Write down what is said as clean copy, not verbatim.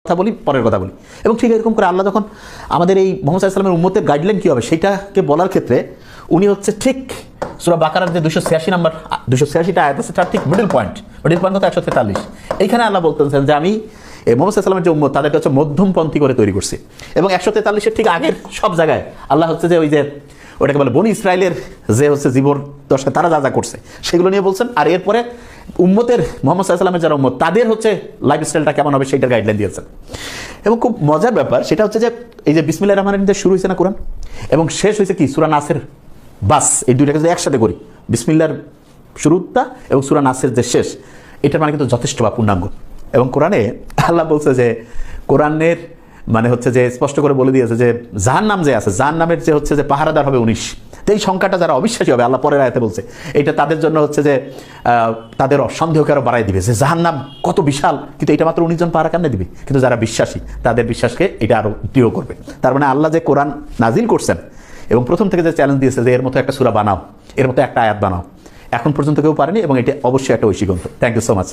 কথা বলি, পরের কথা বলি। এবং ঠিক এরকম করে আল্লাহ যখন আমাদের এই মোহাম্মদ সাল্লাল্লাহু আলাইহি ওয়াসাল্লামের উম্মতের গাইডলাইন কী হবে সেইটাকে বলার ক্ষেত্রে উনি হচ্ছে ঠিক সূরা বাকারার যে 286টা আয়াত আছে তার ঠিক মিডল পয়েন্ট হচ্ছে 143। এইখানে আল্লাহ বলতেছেন যে আমি এই মোহাম্মদ সাল্লাল্লাহু আলাইহি ওয়াসাল্লামের যে উম্মত তাদেরকে হচ্ছে মধ্যমপন্থী করে তৈরি করছি। এবং 143-এর ঠিক আগের সব জায়গায় আল্লাহ হচ্ছে যে ওই যে ওটাকে বলে বনি ইসরায়েলের যে হচ্ছে জীবন দশা তারা যা যা করছে সেগুলো নিয়ে বলছেন। আর এরপরে উম্মতের মোহাম্মদ সাল্লাল্লাহু আলাইহি ওয়াসাল্লামের যারা উম্মত তাদের হচ্ছে লাইফস্টাইলটা কেমন হবে সেইটার গাইডলাইন দিয়েছেন। এবং খুব মজার ব্যাপার সেটা হচ্ছে যে এই যে বিসমিল্লাহির রহমানির রহিম দিয়ে শুরু হয়েছে না কোরআন, এবং শেষ হয়েছে কি সূরা নাসের। বাস এই দুইটাকে যদি একসাথে করি, বিসমিল্লাহর শুরুটা এবং সূরা নাসের যে শেষ, এটার মানে কিন্তু যথেষ্ট বা পূর্ণাঙ্গ। এবং কোরআনে আল্লাহ বলছে যে কোরআনের মানে হচ্ছে যে স্পষ্ট করে বলে দিয়েছে যে জাহান্নাম যে আছে, জাহান্নামের যে হচ্ছে যে পাহারাদার হবে 19। তো এই সংখ্যাটা যারা অবিশ্বাসী হবে, আল্লাহ পরের আয়াতে বলছে এটা তাদের জন্য হচ্ছে যে তাদের সন্দেহকে আরও বাড়াই দিবে যে জাহান্নাম কত বিশাল, কিন্তু এটা মাত্র 19 জন পাহারা কেমনে দিবে। কিন্তু যারা বিশ্বাসী তাদের বিশ্বাসকে এটা আরও দৃঢ় করবে। তার মানে আল্লাহ যে কোরআন নাজিল করছেন এবং প্রথম থেকে যে চ্যালেঞ্জ দিয়েছে যে এর মতো একটা সূরা বানাও, এর মতো একটা আয়াত বানাও, এখন পর্যন্ত কেউ পারেনি, এবং এটা অবশ্যই একটা ঐশী গ্রন্থ। Thank you so much.